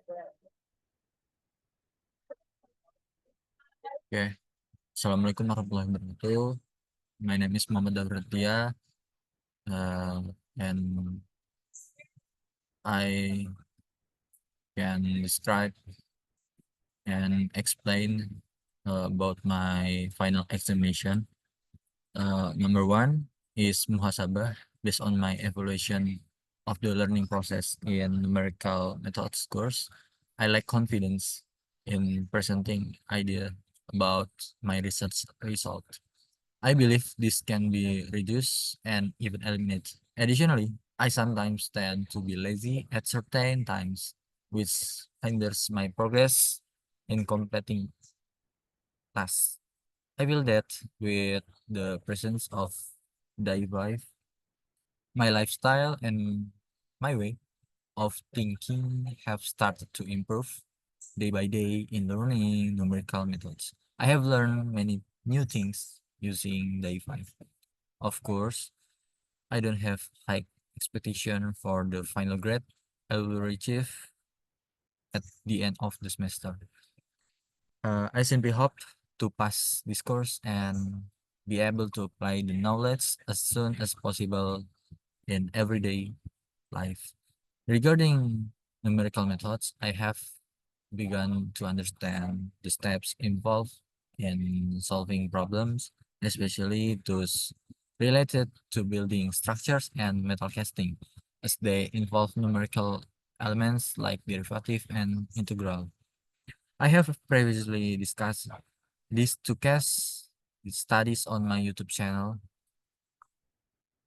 Oke, Assalamualaikum warahmatullahi wabarakatuh. My name is Muhammad Dabratia, and I can describe and explain about my final examination. Number one is muhasabah, based on my evaluation of the learning process in numerical methods course. I lack confidence in presenting idea about my research result. I believe this can be reduced and even eliminated. Additionally, I sometimes tend to be lazy at certain times, which hinders my progress in completing tasks. I feel that with the presence of DIY, my lifestyle and my way of thinking have started to improve day by day in learning numerical methods. I have learned many new things using DIY. Of course, I don't have high expectation for the final grade I will achieve at the end of the semester. I simply hope to pass this course and be able to apply the knowledge as soon as possible in everyday life. Regarding numerical methods, I have begun to understand the steps involved in solving problems, especially those related to building structures and metal casting, as they involve numerical elements like derivative and integral. I have previously discussed these two case studies on my YouTube channel,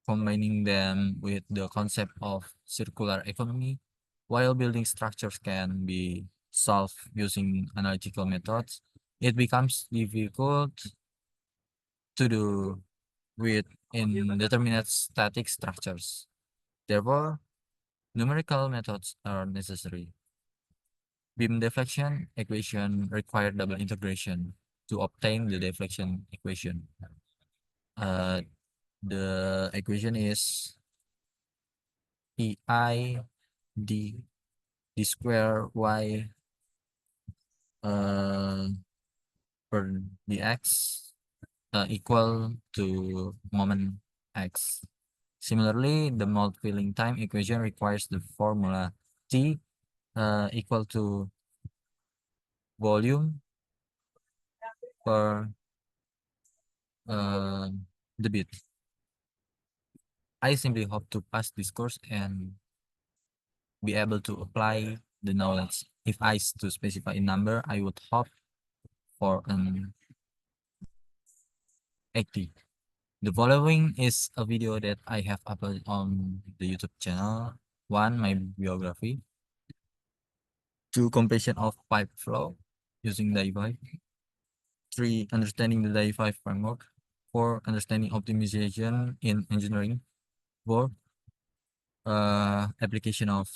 combining them with the concept of circular economy. While building structures can be solved using analytical methods, it becomes difficult to do with indeterminate static structures. Therefore, numerical methods are necessary. Beam deflection equation require double integration to obtain the deflection equation. Uh, the equation is EI d square y uh, per dx equal to moment x. Similarly, the mold filling time equation requires the formula T equal to volume per uh, the bit. I simply hope to pass this course and be able to apply the knowledge. If to specify a number, I would hope for an 80. The following is a video that I have uploaded on the YouTube channel. One, my biography. Two, completion of pipe flow using DIY. Three, understanding the DIY framework. Four, understanding optimization in engineering. Four, application of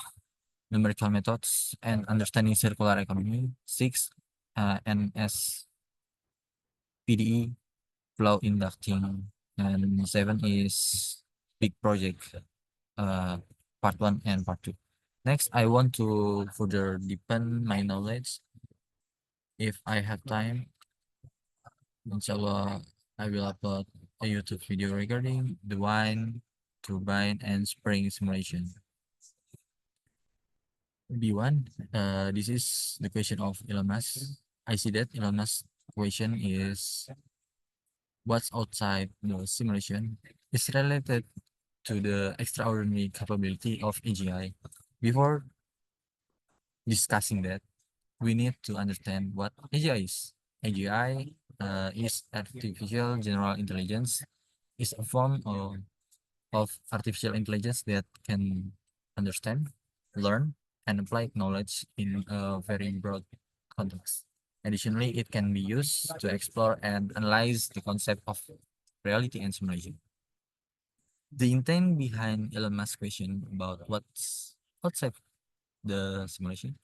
numerical methods and understanding circular economy. Six, NSPDE, flow inducting. And seven is big project, uh, part one and part two. Next, I want to further deepen my knowledge. If I have time, inshallah, I will upload a YouTube video regarding the wind, turbine, and spring simulation. B1, this is the question of Elon Musk. I see that Elon Musk question is what's outside the simulation is related to the extraordinary capability of AGI. Before discussing that, we need to understand what AGI is. AGI is artificial general intelligence, is a form of artificial intelligence that can understand, learn, and apply knowledge in a very broad context. Additionally, it can be used to explore and analyze the concept of reality and simulation. The intent behind Elon Musk's question about what's outside the simulation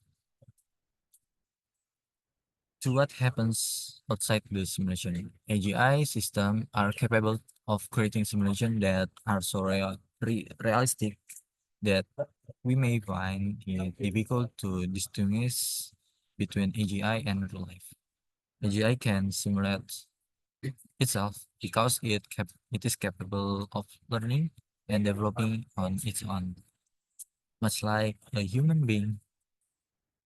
to what happens outside the simulation. AGI systems are capable of creating simulations that are so realistic that we may find it difficult to distinguish between AGI and real life. AGI can simulate itself because it is capable of learning and developing on its own, much like a human being.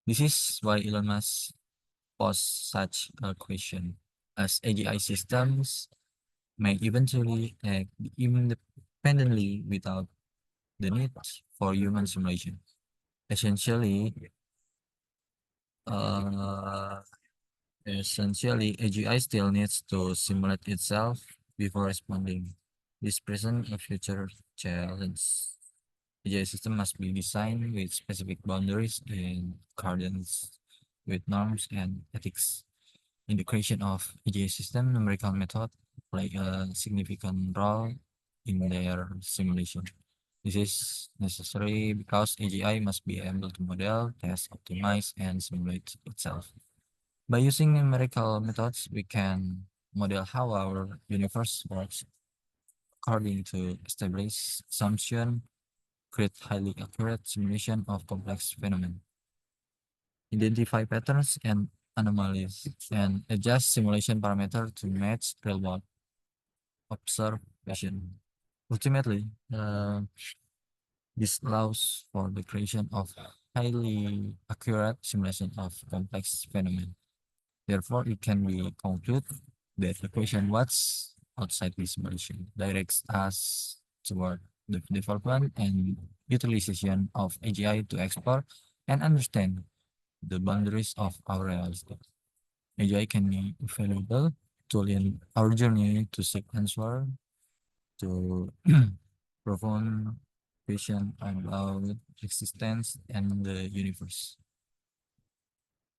This is why Elon Musk posed such a question, as AGI systems may eventually act independently without the need for human simulation. Essentially, uh, AGI still needs to simulate itself before responding. This present a future challenge. AGI system must be designed with specific boundaries in accordance with norms and ethics. In the creation of AGI system, numerical method play a significant role in their simulation. This is necessary because AGI must be able to model, test, optimize, and simulate itself. By using numerical methods, we can model how our universe works according to established assumption, create highly accurate simulation of complex phenomena, identify patterns and anomalies, and adjust simulation parameter to match real-world observation. Ultimately, this allows for the creation of highly accurate simulation of complex phenomena. Therefore, it can be concluded that the question what's outside this simulation directs us toward the development and utilization of AGI to explore and understand the boundaries of our reality. AGI can be a valuable tool in our journey to seek answer to profound question about existence and the universe.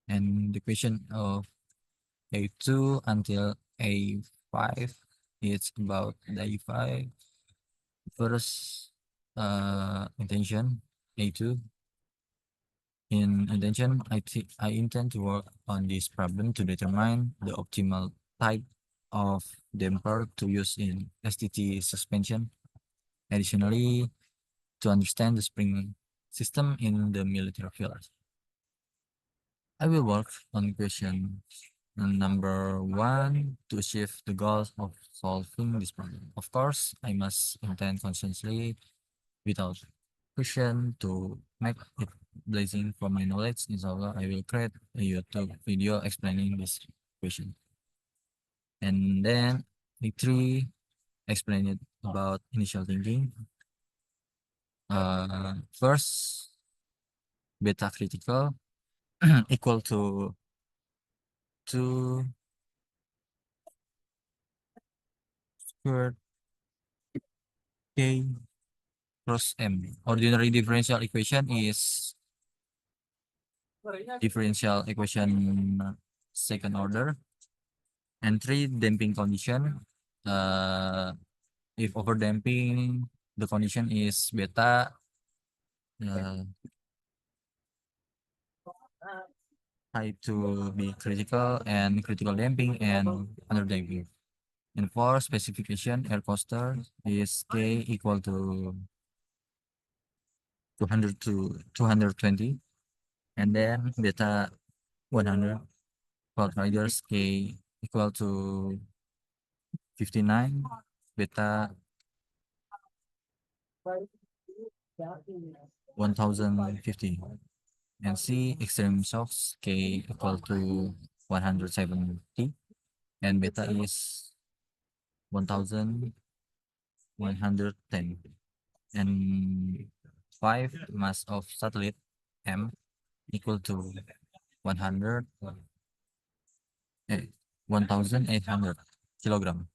And the question of A2 until A5, it's about the A5 first intention. A2 in intention, I intend to work on this problem to determine the optimal type of damper to use in STT suspension. Additionally, to understand the spring system in the military field. I will work on question number one to achieve the goals of solving this problem. Of course, I must intend consciously without question to make it blazing from my knowledge. Inshallah, I will create a YouTube video explaining this question. And then three, explain it about initial thinking. First, beta critical equal to 2 squared k cross m. Ordinary differential equation is differential equation second order. And three, damping condition. If over damping, the condition is beta uh, high to be critical and critical damping and under damping. And for specification, air coaster is K equal to 200 to 220. And then beta 100 for riders K equal to 59, beta 1050, and C extreme shocks K equal to 170, and beta is 1110, and 5 mass of satellite M equal to 100 eh, 1800 kilogram.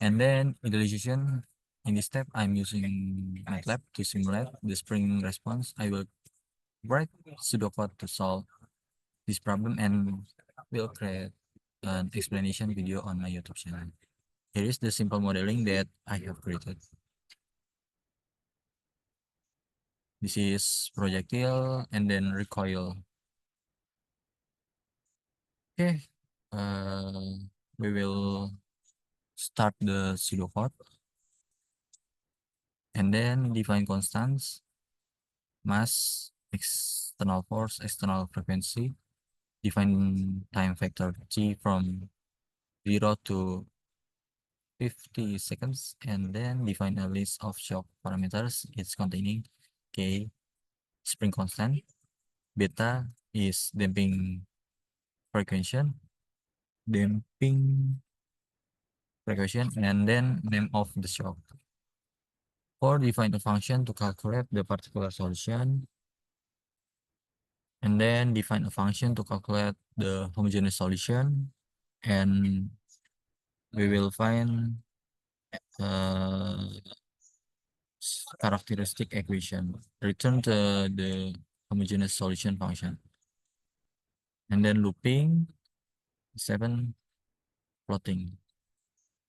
And then utilization in this step, I'm using MATLAB to simulate the spring response. I will write pseudocode to solve this problem and will create an explanation video on my YouTube channel. Here is the simple modeling that I have created. This is projectile and then recoil. Okay, we will start the pseudocode and then define constants mass, external force, external frequency, define time vector t from 0 to 50 seconds, and then define a list of shock parameters. It's containing K, spring constant, beta is damping frequency, and then name of the shock. Or define a function to calculate the particular solution, and then define a function to calculate the homogeneous solution, and we will find characteristic equation. Return to the homogeneous solution function, and then looping 7 plotting,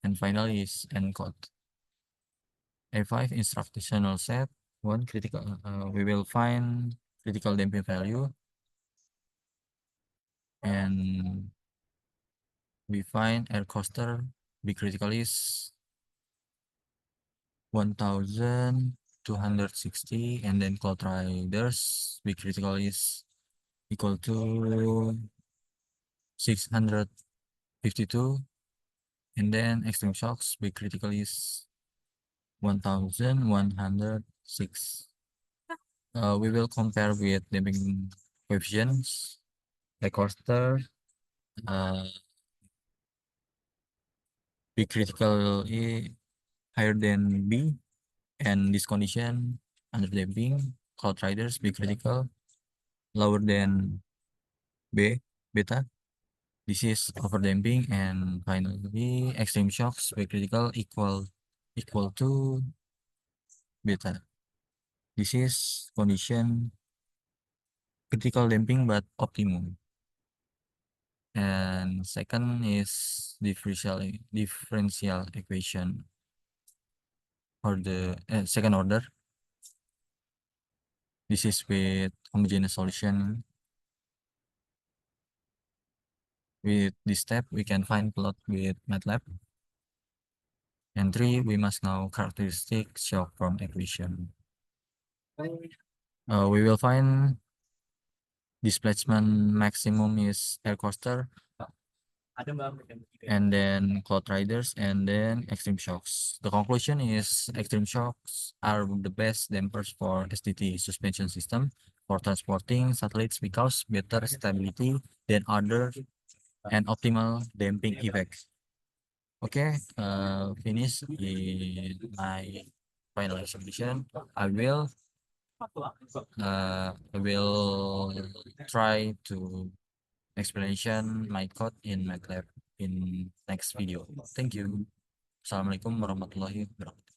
and finally is encode. A5 instructional set. One critical. We will find critical damping value, and we find air coaster B critical is 1260, and then Cloud Riders B critical is equal to 652, and then Extreme Shocks B critical is 1106. We will compare with damping coefficients. The coaster B critical is higher than B, and this condition under damping Cloud Riders B critical lower than B beta. This is overdamping, and finally extreme shocks B critical equal to beta. This is condition critical damping but optimum. And second is differential equation for the second order. This is with homogeneous solution. With this step, we can find plot with MATLAB. And 3, we must know characteristic shock from equation. We will find displacement maximum is air coaster, and then Cloud Riders, and then extreme shocks. The conclusion is extreme shocks are the best dampers for STT suspension system for transporting satellites because better stability than other and optimal damping effects. Okay, finish in my final exhibition. I will try to explanation my code in MATLAB in next video. Thank you. Assalamualaikum warahmatullahi wabarakatuh.